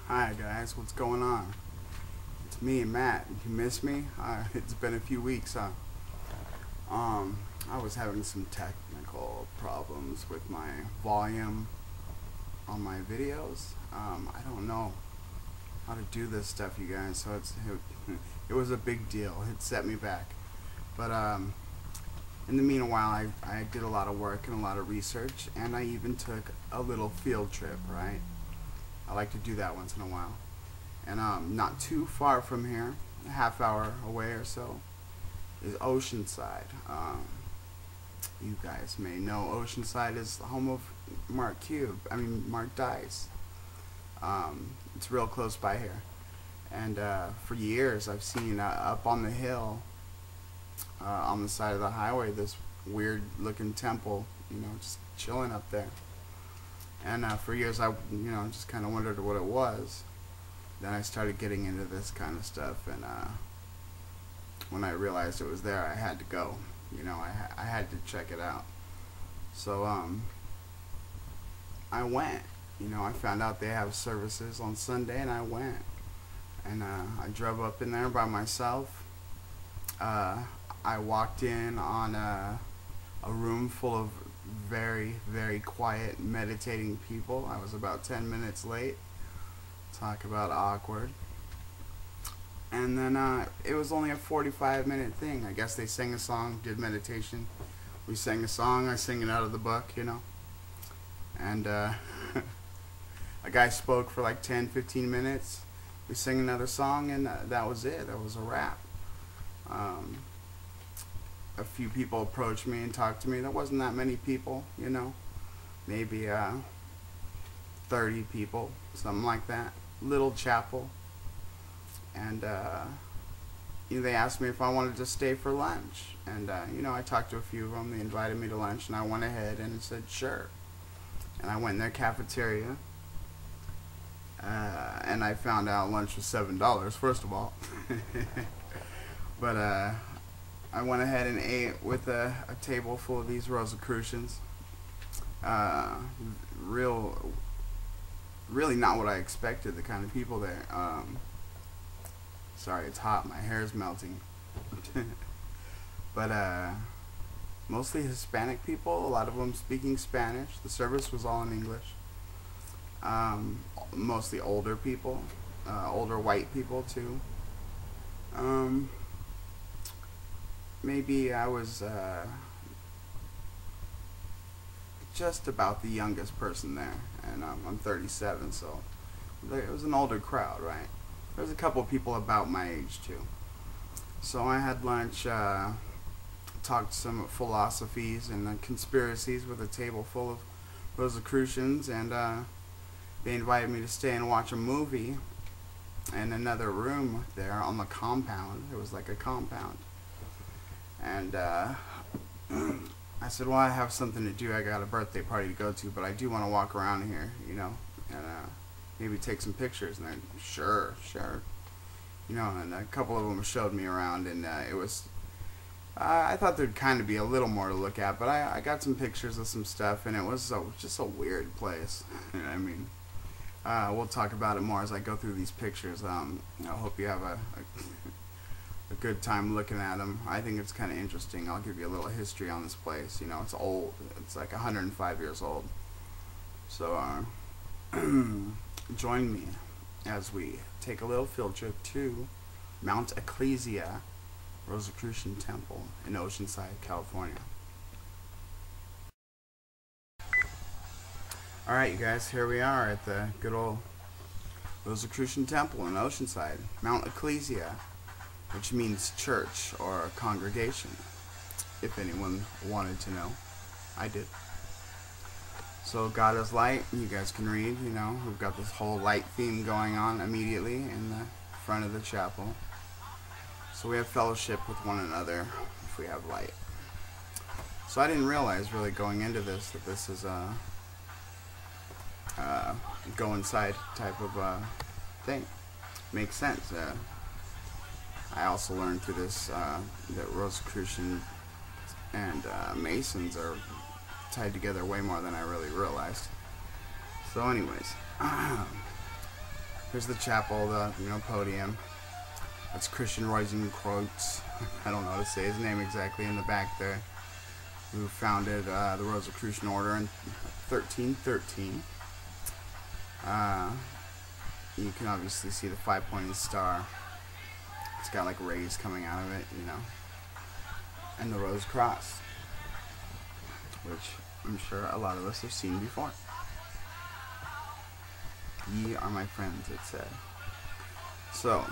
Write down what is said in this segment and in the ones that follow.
Hi guys, what's going on? It's me, Matt. You miss me? It's been a few weeks, huh? I was having some technical problems with my volume on my videos. I don't know how to do this stuff, you guys, so it was a big deal. It set me back. But in the meanwhile, I did a lot of work and a lot of research, and I even took a little field trip, right? I like to do that once in a while. And not too far from here, a half hour away or so, is Oceanside. You guys may know Oceanside is the home of Mark Dice. It's real close by here. And for years I've seen up on the hill, on the side of the highway, this weird looking temple, just chilling up there. And for years I just kind of wondered what it was. Then I started getting into this kind of stuff, and when I realized it was there, I had to go. I had to check it out. So I went. I found out they have services on Sunday, and I went. And I drove up in there by myself. I walked in on a room full of very, very quiet, meditating people. I was about 10 minutes late. Talk about awkward. And then it was only a 45-minute thing. I guess they sang a song, did meditation. We sang a song. I sang it out of the book, And a guy spoke for like 10-15 minutes. We sang another song, and that was it. That was a wrap. A few people approached me and talked to me. There wasn't that many people, maybe 30 people, something like that. Little chapel. And they asked me if I wanted to stay for lunch. And I talked to a few of them. They invited me to lunch, and I went ahead and said sure. And I went in their cafeteria, and I found out lunch was $7, first of all. But I went ahead and ate with a table full of these Rosicrucians. Really not what I expected, the kind of people there. Sorry, it's hot, my hair's melting. But mostly Hispanic people, a lot of them speaking Spanish. The service was all in English. Mostly older people, older white people too. Maybe I was just about the youngest person there, and I'm 37, so it was an older crowd, right? There was a couple of people about my age too. So I had lunch, talked some philosophies and conspiracies with a table full of Rosicrucians, and they invited me to stay and watch a movie in another room there on the compound. It was like a compound. And I said, well, I have something to do. I got a birthday party to go to, but I do want to walk around here, and maybe take some pictures. And I, sure. And a couple of them showed me around, and it was, I thought there'd kind of be a little more to look at, but I got some pictures of some stuff, and it was just a weird place. We'll talk about it more as I go through these pictures. I hope you have a good time looking at them. I think it's kind of interesting. I'll give you a little history on this place. It's old. It's like 105 years old. So join me as we take a little field trip to Mount Ecclesia Rosicrucian Temple in Oceanside, California. Alright, you guys, here we are at the good old Rosicrucian Temple in Oceanside, Mount Ecclesia, which means church or congregation, if anyone wanted to know. I did. So God is light, you guys can read, we've got this whole light theme going on immediately in the front of the chapel. So we have fellowship with one another if we have light. So I didn't realize really going into this that this is a go inside type of thing. Makes sense. I also learned through this that Rosicrucian and Masons are tied together way more than I really realized. So anyways, Here's the chapel, the podium. That's Christian Rosicrucians. I don't know how to say his name exactly in the back there. Who founded the Rosicrucian order in 1313. You can obviously see the 5-pointed star. It's got like rays coming out of it, and the rose cross, which I'm sure a lot of us have seen before. Ye are my friends, it said. So,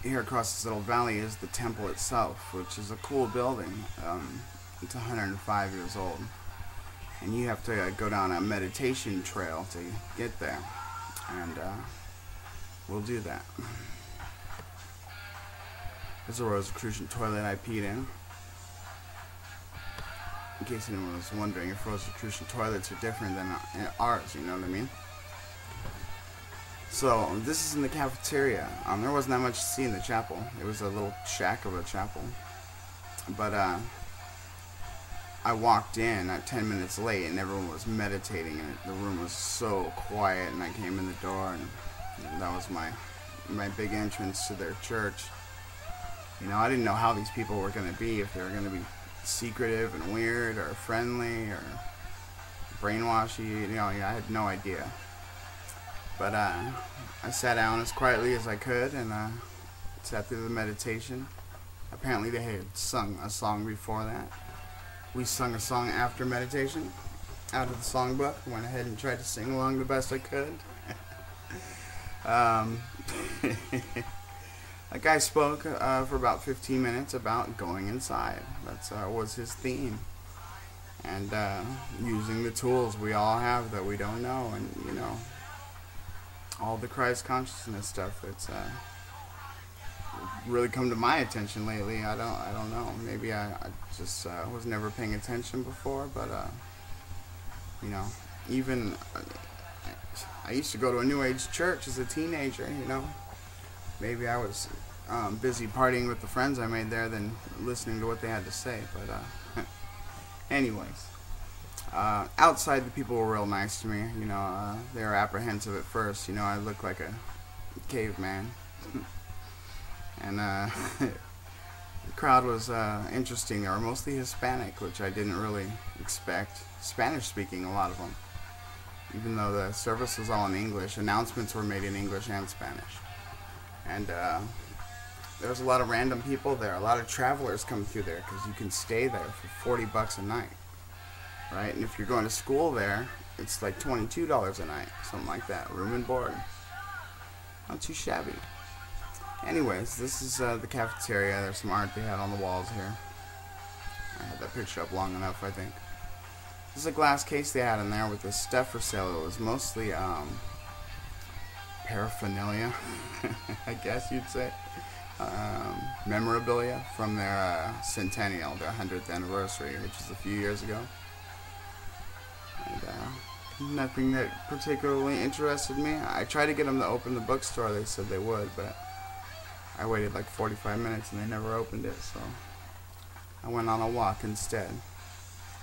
here across this little valley is the temple itself, which is a cool building. It's 105 years old. And you have to go down a meditation trail to get there. And we'll do that. There's a Rosicrucian toilet I peed in case anyone was wondering if Rosicrucian toilets are different than ours, you know what I mean? So, this is in the cafeteria. There wasn't that much to see in the chapel. It was a little shack of a chapel. But, I walked in at 10 minutes late and everyone was meditating and the room was so quiet, and I came in the door and that was my big entrance to their church. I didn't know how these people were going to be, if they were going to be secretive and weird or friendly or brainwashy. I had no idea. But I sat down as quietly as I could and sat through the meditation. Apparently they had sung a song before that. We sung a song after meditation out of the songbook. Went ahead and tried to sing along the best I could. A guy spoke for about 15 minutes about going inside. That's was his theme. And using the tools we all have that we don't know, and all the Christ consciousness stuff that's really come to my attention lately. I don't know. Maybe I just was never paying attention before, but even I used to go to a New Age church as a teenager. Maybe I was busy partying with the friends I made there than listening to what they had to say. But anyways, outside the people were real nice to me. They were apprehensive at first. I looked like a caveman. And the crowd was interesting. They were mostly Hispanic, which I didn't really expect. Spanish speaking, a lot of them. Even though the service was all in English, announcements were made in English and Spanish. And there was a lot of random people there. A lot of travelers come through there because you can stay there for $40 a night. Right? And if you're going to school there, it's like $22 a night. Something like that. Room and board. Not too shabby. Anyways, this is the cafeteria. There's some art they had on the walls here. I had that picture up long enough, I think. This is a glass case they had in there with this stuff for sale. It was mostly paraphernalia, I guess you'd say. Memorabilia from their centennial, their 100th anniversary, which is a few years ago. And nothing that particularly interested me. I tried to get them to open the bookstore. They said they would, but I waited like 45 minutes and they never opened it, so I went on a walk instead.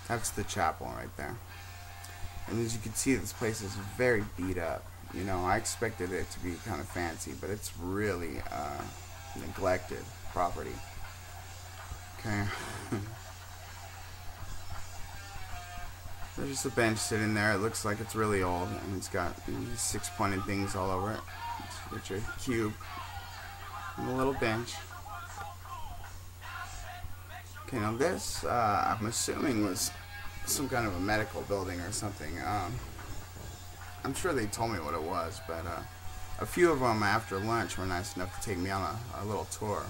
That's the chapel right there. And as you can see, this place is very beat up. I expected it to be kind of fancy, but it's really neglected property. Okay. There's just a bench sitting there. It looks like it's really old, and it's got these 6-pointed things all over it, which are cube. And a little bench. Okay, now this, I'm assuming was some kind of a medical building or something. I'm sure they told me what it was, but a few of them after lunch were nice enough to take me on a little tour.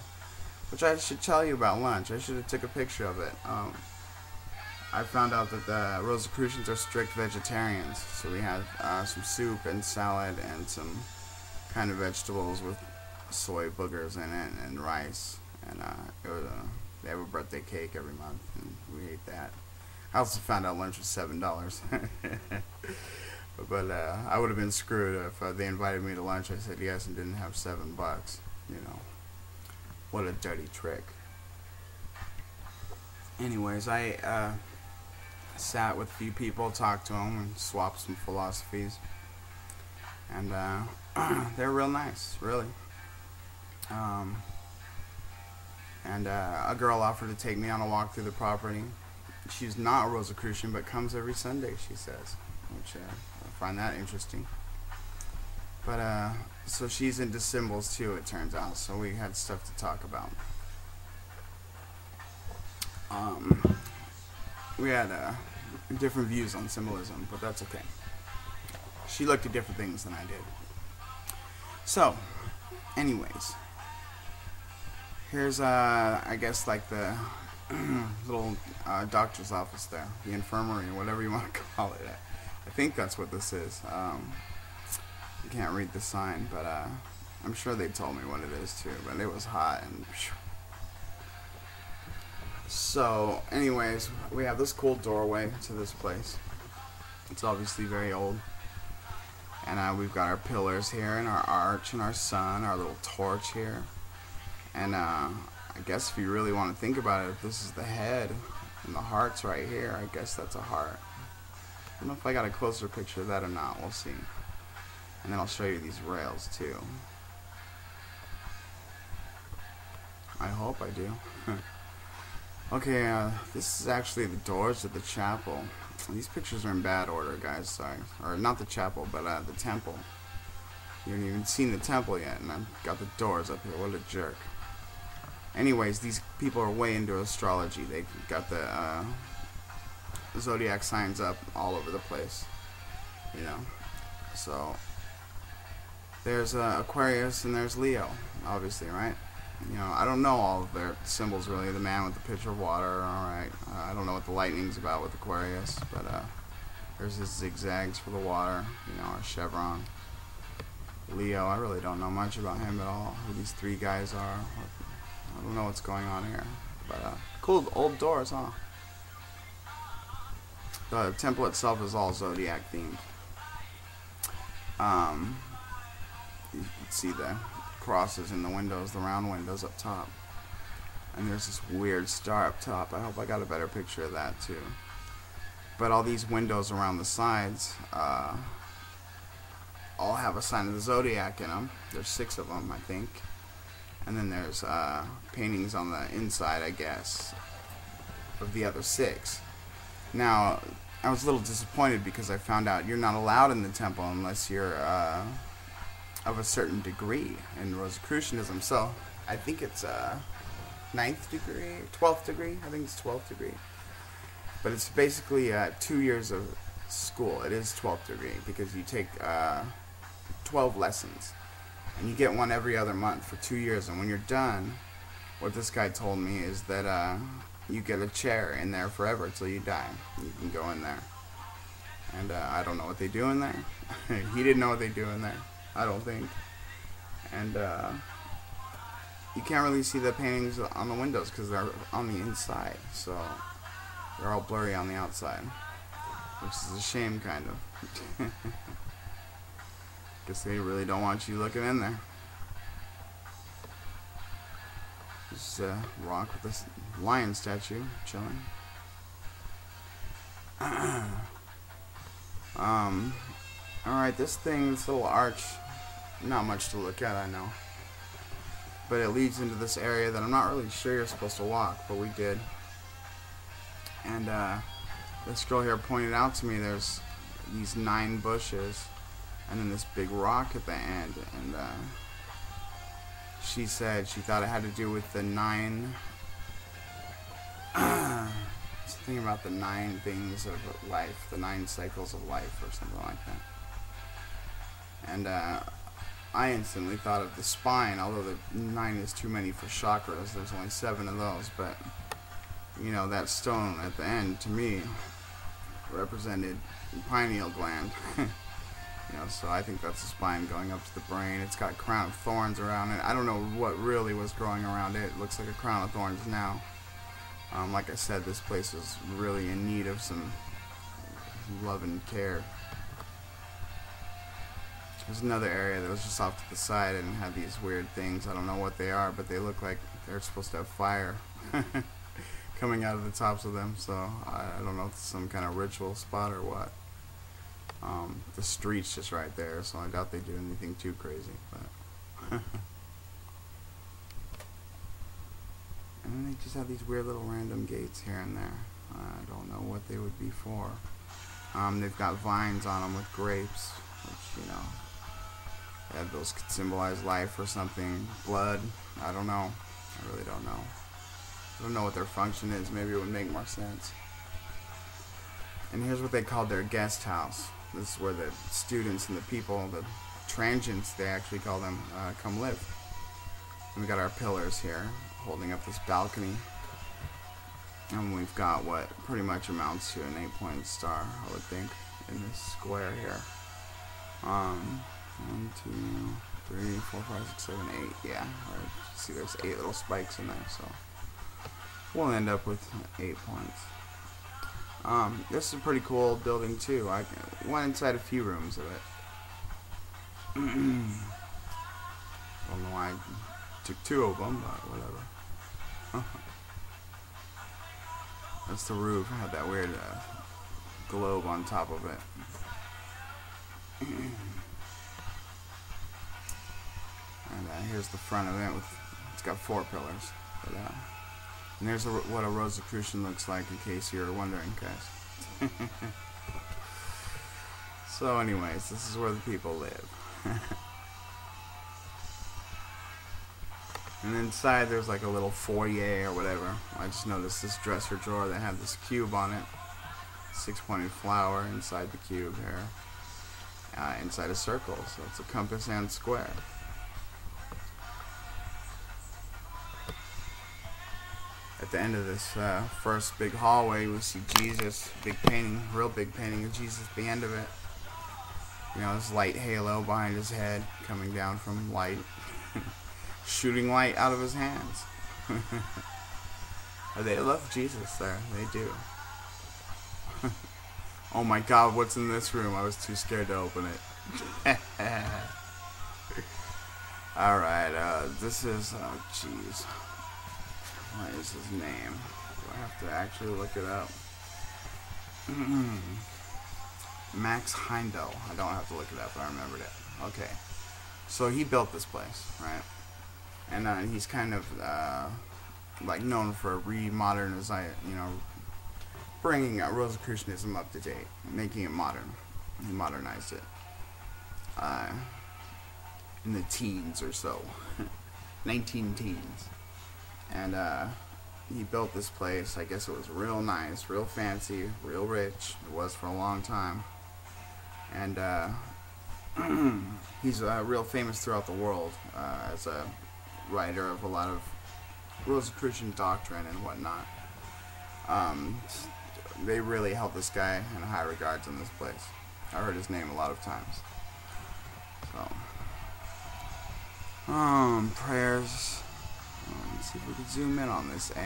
Which I should tell you about lunch. I should have took a picture of it. I found out that the Rosicrucians are strict vegetarians. So we had some soup and salad and some kind of vegetables with soy boogers in it and rice. And they have a birthday cake every month, and we ate that. I also found out lunch was $7. But I would have been screwed if they invited me to lunch. I said yes and didn't have $7. What a dirty trick. Anyways, I sat with a few people, talked to them, and swapped some philosophies. and they're real nice, really. And a girl offered to take me on a walk through the property. She's not a Rosicrucian, but comes every Sunday, she says, which I find that interesting. But so she's into symbols too, it turns out, so we had stuff to talk about. We had different views on symbolism, but that's okay. She looked at different things than I did. So, anyways, here's I guess like the little doctor's office there, the infirmary, or whatever you want to call it. I think that's what this is. You can't read the sign, but I'm sure they told me what it is too. But it was hot and. So, anyways, we have this cool doorway to this place. It's obviously very old. And we've got our pillars here, and our arch, and our sun, our little torch here. And I guess if you really want to think about it, if this is the head, and the heart's right here, I guess that's a heart. I don't know if I got a closer picture of that or not, we'll see. And then I'll show you these rails too. I hope I do. Okay, this is actually the doors of the chapel. These pictures are in bad order, guys, sorry. Or not the chapel, but the temple. You haven't even seen the temple yet, and I've got the doors up here. What a jerk. Anyways, these people are way into astrology. They got the zodiac signs up all over the place, you know. So, there's Aquarius and there's Leo, obviously, right? You know, I don't know all of their symbols really. The man with the pitcher of water, alright. I don't know what the lightning's about with Aquarius, but there's his zigzags for the water, you know, our chevron. Leo, I really don't know much about him at all, who these three guys are. I don't know what's going on here, but cool old doors, huh? The temple itself is all zodiac themed. You can see the crosses in the windows, the round windows up top, and there's this weird star up top. I hope I got a better picture of that too. But all these windows around the sides all have a sign of the zodiac in them. There's 6 of them, I think. And then there's paintings on the inside, I guess, of the other 6. Now, I was a little disappointed because I found out you're not allowed in the temple unless you're of a certain degree in Rosicrucianism. So, I think it's 9th degree, 12th degree. I think it's 12th degree. But it's basically 2 years of school. It is 12th degree because you take 12 lessons. And you get one every other month for 2 years. And when you're done, what this guy told me is that you get a chair in there forever till you die. You can go in there. And I don't know what they do in there. He didn't know what they do in there, I don't think. And you can't really see the paintings on the windows because they're on the inside. So they're all blurry on the outside, which is a shame, kind of. Guess they really don't want you looking in there. Just a rock with this lion statue chilling. Alright, this little arch, not much to look at, I know. But it leads into this area that I'm not really sure you're supposed to walk, but we did. And this girl here pointed out to me there's these 9 bushes and then this big rock at the end, and she said she thought it had to do with the 9 something about the 9 things of life, the 9 cycles of life or something like that. And I instantly thought of the spine, although the 9 is too many for chakras. There's only 7 of those, but you know, that stone at the end to me represented the pineal gland. You know, so I think that's the spine going up to the brain. It's got a crown of thorns around it. I don't know what really was growing around it. It looks like a crown of thorns now. Like I said, this place is really in need of some love and care. There's another area that was just off to the side and had these weird things. I don't know what they are, but they look like they're supposed to have fire coming out of the tops of them. So I don't know if it's some kind of ritual spot or what. The street's just right there, so I doubt they do anything too crazy. But and then they just have these weird little random gates here and there. I don't know what they would be for. They've got vines on them with grapes, which, you know, those could symbolize life or something. Blood. I don't know. I really don't know. I don't know what their function is. Maybe it would make more sense. And here's what they called their guest house. This is where the students and the people, the transients, they actually call them, come live. And we got our pillars here, holding up this balcony. And we've got what pretty much amounts to an 8-point star, I would think, in this square here. 1, 2, 3, 4, 5, 6, 7, 8. Yeah, right. See, there's 8 little spikes in there, so we'll end up with 8 points. This is a pretty cool building too. I went inside a few rooms of it. Don't know why I took 2 of them, but whatever. That's the roof. It had that weird globe on top of it. And here's the front of it. It's got 4 pillars. But, and there's what a Rosicrucian looks like, in case you're wondering, guys. So anyways, this is where the people live. And inside there's like a little foyer or whatever. I just noticed this dresser drawer that had this cube on it. 6-pointed flower inside the cube here. Inside a circle, so it's a compass and square. At the end of this first big hallway, we see Jesus, big painting, real big painting of Jesus at the end of it. You know, this light halo behind his head coming down from light. Shooting light out of his hands. They love Jesus there. They do. Oh my God, what's in this room? I was too scared to open it. Alright, this is, oh jeez. What is his name? Do I have to actually look it up? Max Heindel. I don't have to look it up, I remembered it. Okay. So he built this place, right? And he's kind of like known for remodernizing, you know, bringing Rosicrucianism up to date, making it modern. He modernized it in the teens or so, 19 teens. And he built this place. I guess it was real nice, real fancy, real rich. It was for a long time. And he's real famous throughout the world as a writer of a lot of Rosicrucian doctrine and whatnot. They really held this guy in high regards in this place. I heard his name a lot of times. So, prayers. Let's see if we can zoom in on this, Oh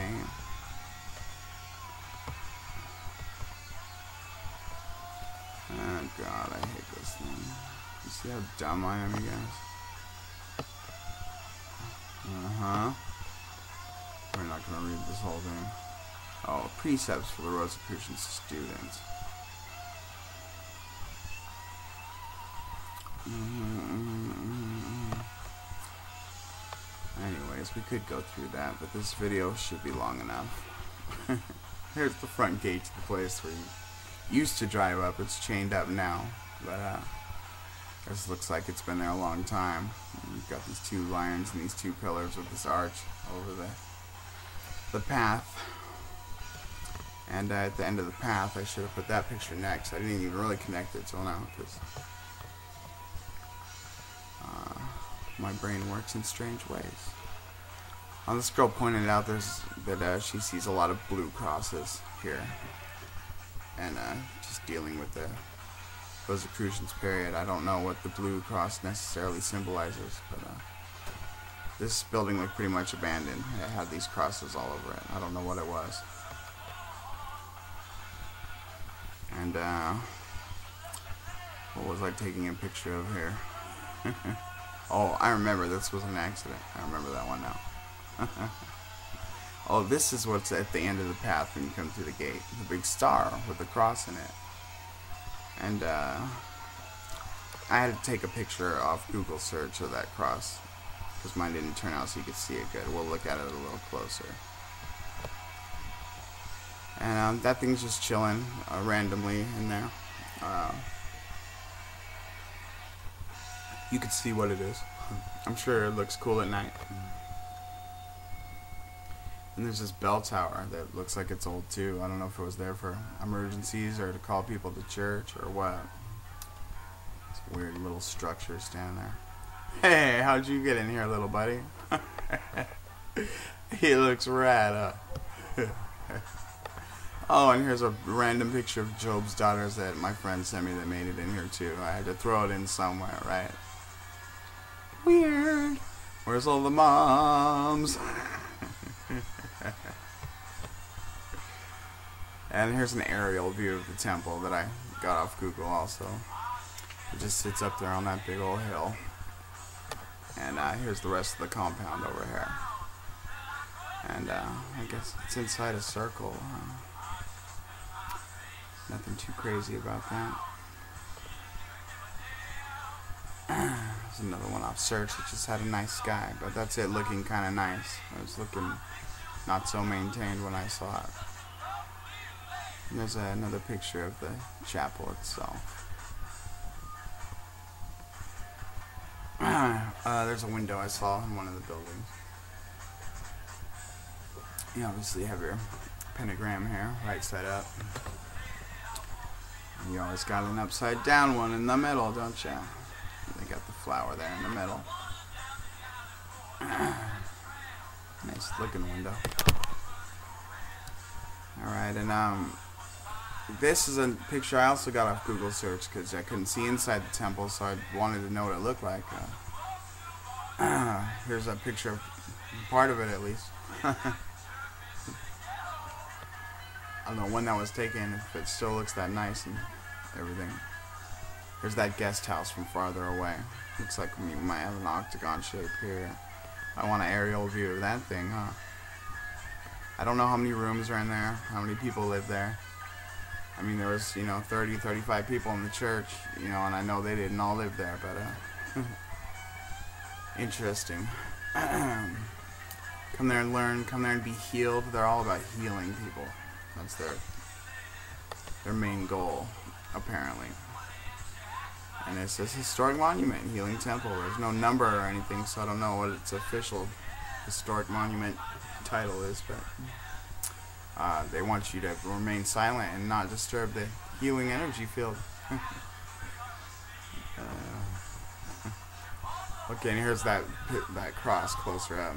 God, I hate this thing. You see how dumb I am, you guys? We're not going to read this whole thing. Oh, precepts for the Rosicrucian students. Anyways, we could go through that, but this video should be long enough. Here's the front gate to the place where you used to drive up. It's chained up now, but this looks like it's been there a long time. You've got these 2 lions and these 2 pillars with this arch over the path. And at the end of the path, I should have put that picture next. I didn't even really connect it till now, because my brain works in strange ways. This girl pointed out that she sees a lot of blue crosses here. And just dealing with the Rosicrucians period. I don't know what the blue cross necessarily symbolizes, but this building looked pretty much abandoned. It had these crosses all over it. I don't know what it was. And what was I taking a picture of here? Oh, I remember, this was an accident. I remember that one now. Oh, this is what's at the end of the path when you come through the gate. The big star with the cross in it. And I had to take a picture off Google search of that cross, because mine didn't turn out so you could see it good. We'll look at it a little closer. And that thing's just chilling randomly in there. You could see what it is. I'm sure it looks cool at night. And there's this bell tower that looks like it's old too. I don't know if it was there for emergencies or to call people to church or what. It's a weird little structure standing there. Hey, how'd you get in here, little buddy? He looks rad, huh? Oh, and here's a random picture of Job's daughters that my friend sent me that made it in here too. I had to throw it in somewhere, right? Weird. Where's all the moms? And here's an aerial view of the temple that I got off Google also. It just sits up there on that big old hill. And here's the rest of the compound over here. And I guess it's inside a circle. Nothing too crazy about that. There's another one off search that just had a nice sky, but that's it, looking kind of nice. It was looking not so maintained when I saw it. And there's another picture of the chapel itself. There's a window I saw in one of the buildings. You obviously have your pentagram here, right side up. And you always got an upside down one in the middle, don't you? They got the flower there in the middle. Nice looking window. Alright, and this is a picture I also got off Google search because I couldn't see inside the temple, so I wanted to know what it looked like. Here's a picture of part of it, at least. I don't know when that was taken, if it still looks that nice and everything. There's that guest house from farther away. Looks like we might have an octagon shape here. I want an aerial view of that thing, huh? I don't know how many rooms are in there, how many people live there. I mean, there was, 30, 35 people in the church, and I know they didn't all live there, but, interesting. Come there and learn, come there and be healed. They're all about healing people. That's their main goal, apparently. And it's this historic monument, Healing Temple. There's no number or anything, so I don't know what its official historic monument title is, but they want you to remain silent and not disturb the healing energy field. Okay, and here's that cross closer up.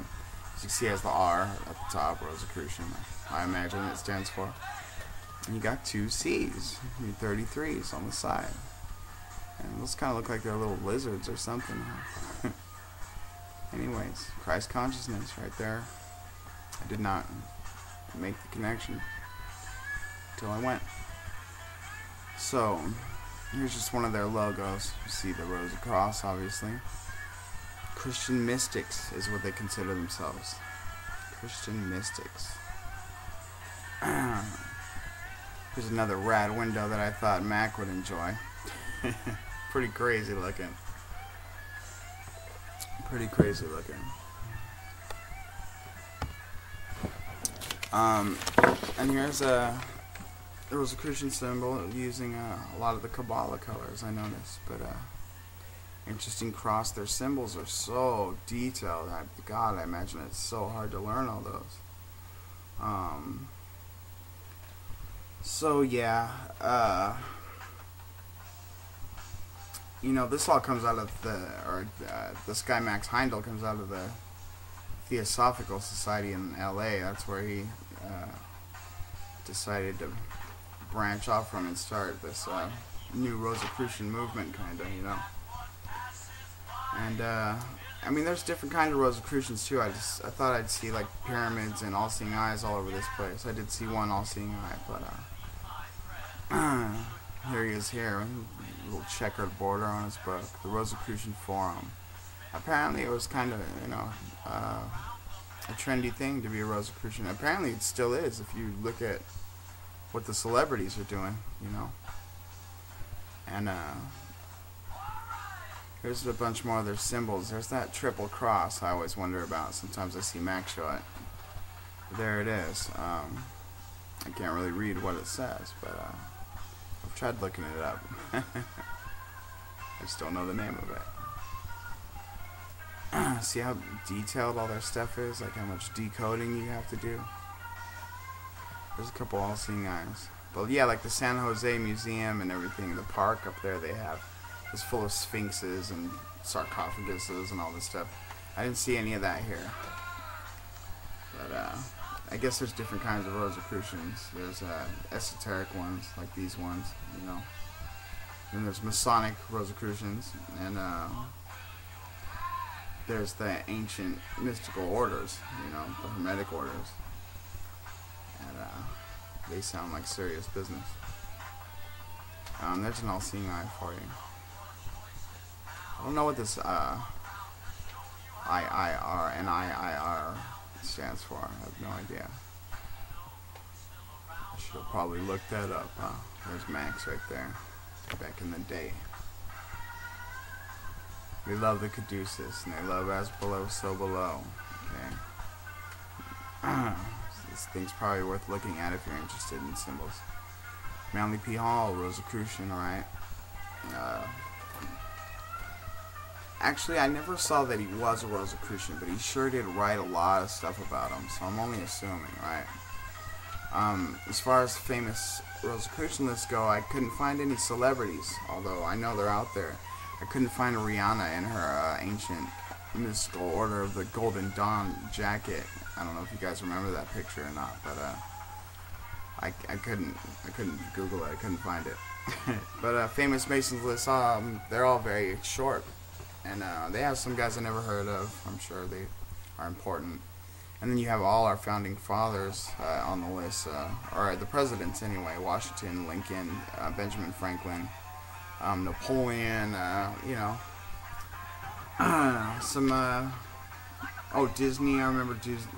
As you can see, it has the R at the top, Rosicrucian. I imagine it stands for. And you got two C's, 33s on the side. And those kind of look like they're little lizards or something. Anyways, Christ consciousness right there. I did not make the connection until I went. So, here's just one of their logos. You see the Rosy Cross, obviously. Christian mystics is what they consider themselves. Christian mystics. Here's another rad window that I thought Mac would enjoy. Pretty crazy looking. Pretty crazy looking. And here's a Rosicrucian symbol using a lot of the Kabbalah colors, I noticed. But interesting cross. Their symbols are so detailed. God, I imagine it's so hard to learn all those. So yeah, this all comes out of the Sky Max Heindel comes out of the Theosophical Society in LA. That's where he decided to branch off from and start this new Rosicrucian movement, kinda, And I mean, there's different kinds of Rosicrucians too. I thought I'd see like pyramids and all-seeing eyes all over this place. I did see one all-seeing eye, but here he is here, a little checkered border on his book, the Rosicrucian Forum. Apparently, it was kind of a trendy thing to be a Rosicrucian. Apparently, it still is if you look at what the celebrities are doing. And here's a bunch more of their symbols. There's that triple cross I always wonder about. Sometimes I see Max show it. There it is. I can't really read what it says, but I've tried looking it up. I just don't know the name of it. See how detailed all their stuff is? Like how much decoding you have to do? There's a couple all-seeing eyes. But yeah, like the San Jose Museum and everything, the park up there they have is full of sphinxes and sarcophaguses and all this stuff. I didn't see any of that here. But I guess there's different kinds of Rosicrucians. There's esoteric ones, like these ones, you know. Then there's Masonic Rosicrucians, and there's the ancient mystical orders, you know, the Hermetic orders. And they sound like serious business. There's an all-seeing eye for you. I don't know what this IIR and IIR stands for. I have no idea. I should have probably looked that up. There's Max right there. Back in the day. They love the caduceus, and they love as below, so below. Okay. This thing's probably worth looking at if you're interested in symbols. Manly P. Hall, Rosicrucian, alright. Actually, I never saw that he was a Rosicrucian, but he sure did write a lot of stuff about him, so I'm only assuming, right? As far as famous Rosicrucianists go, I couldn't find any celebrities, although I know they're out there. I couldn't find Rihanna in her ancient mystical order of the Golden Dawn jacket. I don't know if you guys remember that picture or not, but I couldn't Google it. I couldn't find it. But famous Masons lists, they're all very short, and they have some guys I never heard of. I'm sure they are important. And then you have all our founding fathers on the list, or the presidents anyway: Washington, Lincoln, Benjamin Franklin, Napoleon. You know, some. Oh, Disney. I remember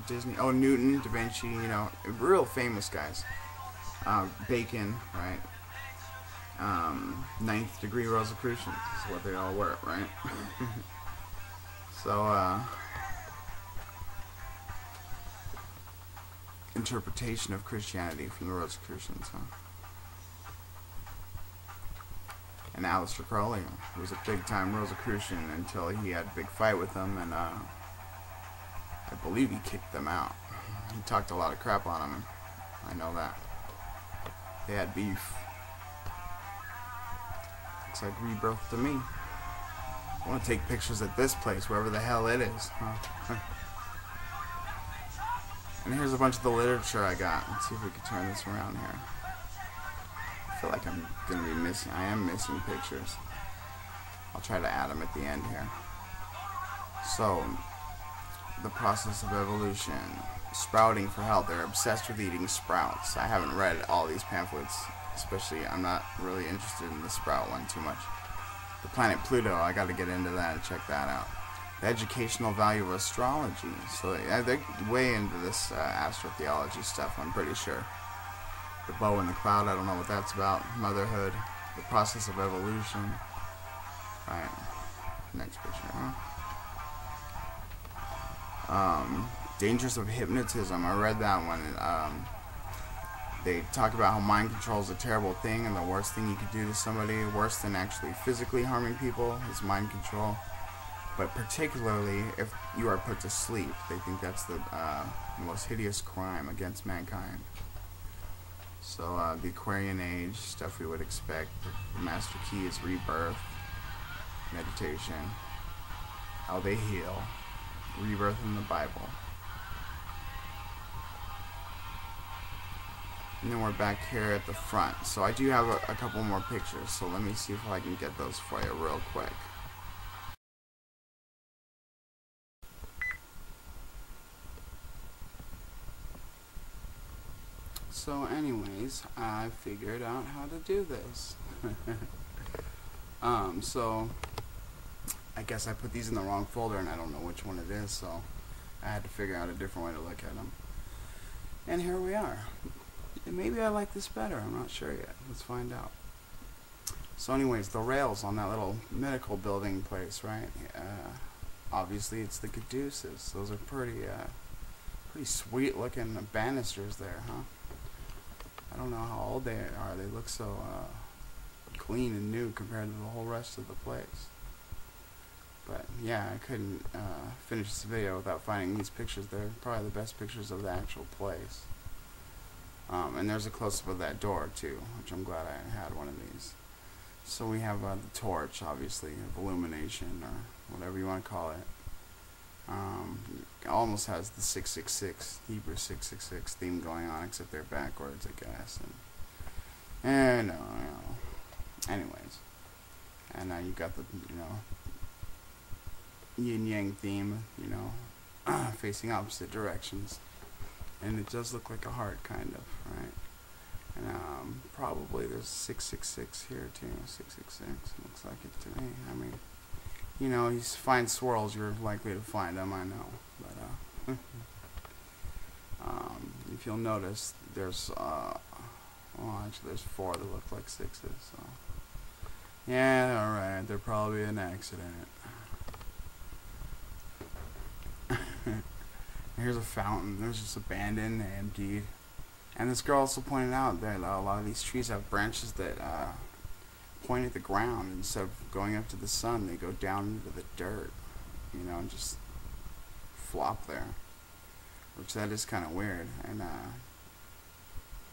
Disney. Oh, Newton, Da Vinci. You know, real famous guys. Bacon, right? Ninth degree Rosicrucians is what they all were, right? So, interpretation of Christianity from the Rosicrucians, huh? And Aleister Crowley was a big-time Rosicrucian until he had a big fight with them, and I believe he kicked them out. He talked a lot of crap on them. I know that. They had beef. Looks like rebirth to me. I want to take pictures at this place, wherever the hell it is. Huh? And here's a bunch of the literature I got. Let's see if we can turn this around here. I feel like I'm going to be missing. I am missing pictures. I'll try to add them at the end here. So, the process of evolution. Sprouting for health. They're obsessed with eating sprouts. I haven't read all these pamphlets. Especially, I'm not really interested in the sprout one too much. The planet Pluto, I got to get into that and check that out. The educational value of astrology. So they're way into this astrotheology stuff, I'm pretty sure. The bow in the cloud, I don't know what that's about. Motherhood. The process of evolution. Right. Next picture, huh? Dangers of hypnotism. I read that one. They talk about how mind control is a terrible thing, and the worst thing you could do to somebody, worse than actually physically harming people, is mind control. But particularly if you are put to sleep, they think that's the most hideous crime against mankind. So the Aquarian Age, stuff we would expect. The Master Key is rebirth, meditation, how they heal, rebirth in the Bible. And then we're back here at the front. So I do have a couple more pictures, so let me see if I can get those for you real quick. So anyways, I figured out how to do this. So I guess I put these in the wrong folder and I don't know which one it is, so I had to figure out a different way to look at them. And here we are. And maybe I like this better, I'm not sure yet. Let's find out. So anyways, the rails on that little medical building place, right? Obviously it's the caduceus. Those are pretty sweet looking banisters there, huh? I don't know how old they are. They look so clean and new compared to the whole rest of the place. But yeah, I couldn't finish this video without finding these pictures. They're probably the best pictures of the actual place. And there's a close-up of that door too, which I'm glad I had one of these. So we have the torch, obviously, of illumination, or whatever you want to call it. It almost has the 666, Hebrew 666 theme going on, except they're backwards, I guess. And no. Anyways, and now you got the yin yang theme, facing opposite directions, and it does look like a heart, kind of, right? And probably there's 666 here too. 666 looks like it to me. I mean, you find swirls, you're likely to find them, I know. But if you'll notice, there's well, actually there's 4 that look like 6s. So yeah, all right, they're probably an accident. Here's a fountain. There's just abandoned and emptied. And this girl also pointed out that a lot of these trees have branches that point at the ground. Instead of going up to the sun, they go down into the dirt, and just flop there. Which that is kind of weird. And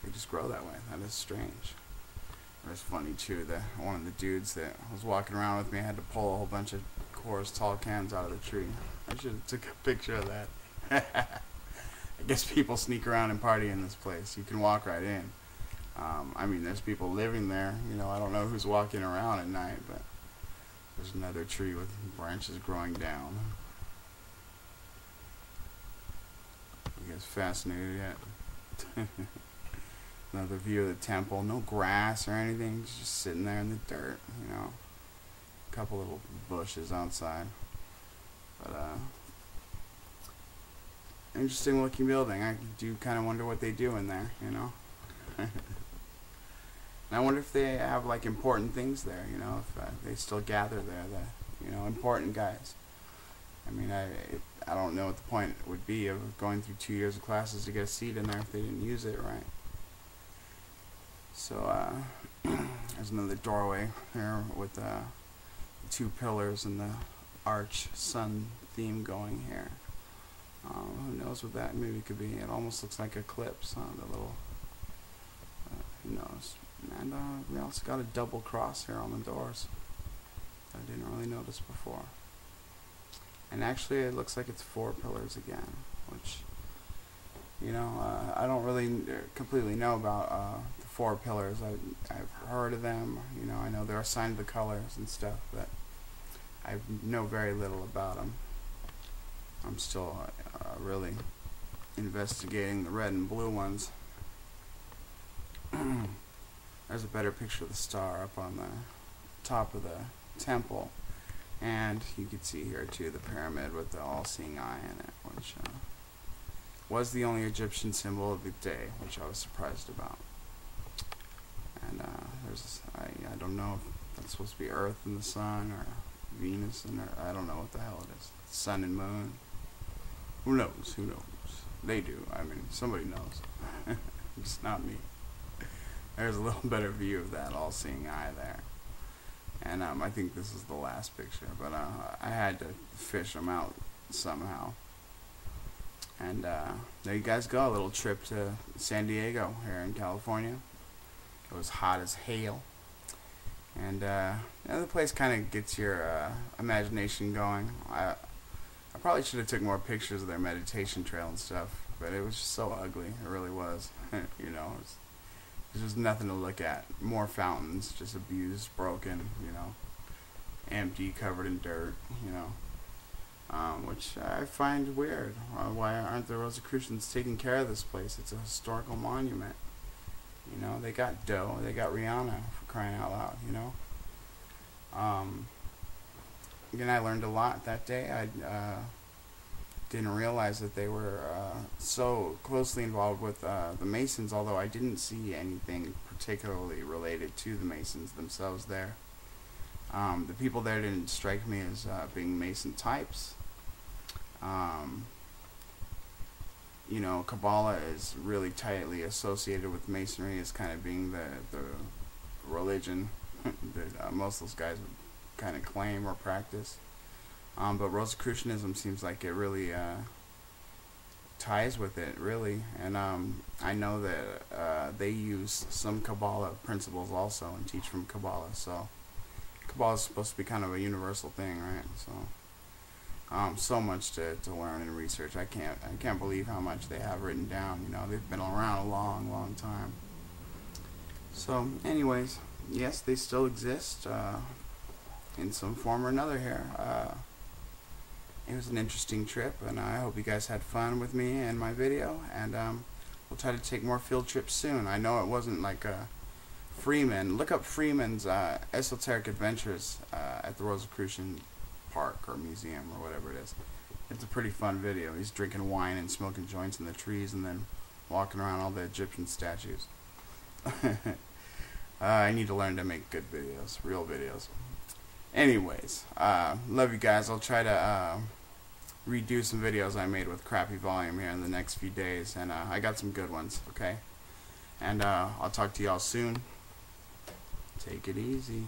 they just grow that way. That is strange. It was funny too that one of the dudes that was walking around with me had to pull a whole bunch of Coors tall cans out of the tree. I should have took a picture of that. I guess people sneak around and party in this place. You can walk right in. I mean, there's people living there. I don't know who's walking around at night, but there's another tree with branches growing down. You guys fascinated yet? Another view of the temple. No grass or anything. It's just sitting there in the dirt. A couple little bushes outside. But interesting looking building. I do kind of wonder what they do in there, And I wonder if they have like important things there, if they still gather there, the important guys. I mean, I don't know what the point would be of going through 2 years of classes to get a seat in there if they didn't use it right. So there's another doorway here with the 2 pillars and the arch sun theme going here. Who knows what that maybe could be? It almost looks like eclipse, huh? The little, who knows? And we also got a double cross here on the doors. I didn't really notice before. And actually, it looks like it's 4 pillars again, which, I don't really completely know about the 4 pillars. I've heard of them. I know they're assigned the colors and stuff, but I know very little about them. I'm still really investigating the red and blue ones. There's a better picture of the star up on the top of the temple. And you can see here too the pyramid with the all-seeing eye in it, which was the only Egyptian symbol of the day, which I was surprised about. And there's I don't know if that's supposed to be Earth and the Sun, or Venus and I don't know what the hell it is. Sun and Moon. Who knows? Who knows? They do. I mean, somebody knows. It's not me. There's a little better view of that all-seeing eye there. And I think this is the last picture, but I had to fish them out somehow. And there you guys go, a little trip to San Diego here in California. It was hot as hail. And the place kind of gets your imagination going. I probably should have took more pictures of their meditation trail and stuff, but it was just so ugly. It really was. There's just nothing to look at. More fountains, just abused, broken, empty, covered in dirt, which I find weird. Why aren't the Rosicrucians taking care of this place? It's a historical monument. They got Doe, they got Rihanna, for crying out loud, Again, I learned a lot that day. didn't realize that they were so closely involved with the Masons, although I didn't see anything particularly related to the Masons themselves there. The people there didn't strike me as being Mason types. You know, Kabbalah is really tightly associated with Masonry as kind of being the religion that most of those guys would kind of claim or practice. But Rosicrucianism seems like it really ties with it, really. And I know that they use some Kabbalah principles also and teach from Kabbalah. So Kabbalah is supposed to be kind of a universal thing, right? So much to learn and research. I can't believe how much they have written down. You know, they've been around a long time. So, anyways, yes, they still exist in some form or another here. It was an interesting trip, and I hope you guys had fun with me and my video, and we'll try to take more field trips soon. I know it wasn't like Freeman. Look up Freeman's Esoteric Adventures at the Rosicrucian Park or Museum or whatever it is. It's a pretty fun video. He's drinking wine and smoking joints in the trees and then walking around all the Egyptian statues. I need to learn to make good videos, real videos. Anyways, love you guys. I'll try to redo some videos I made with crappy volume here in the next few days, and I got some good ones, okay? And I'll talk to y'all soon. Take it easy.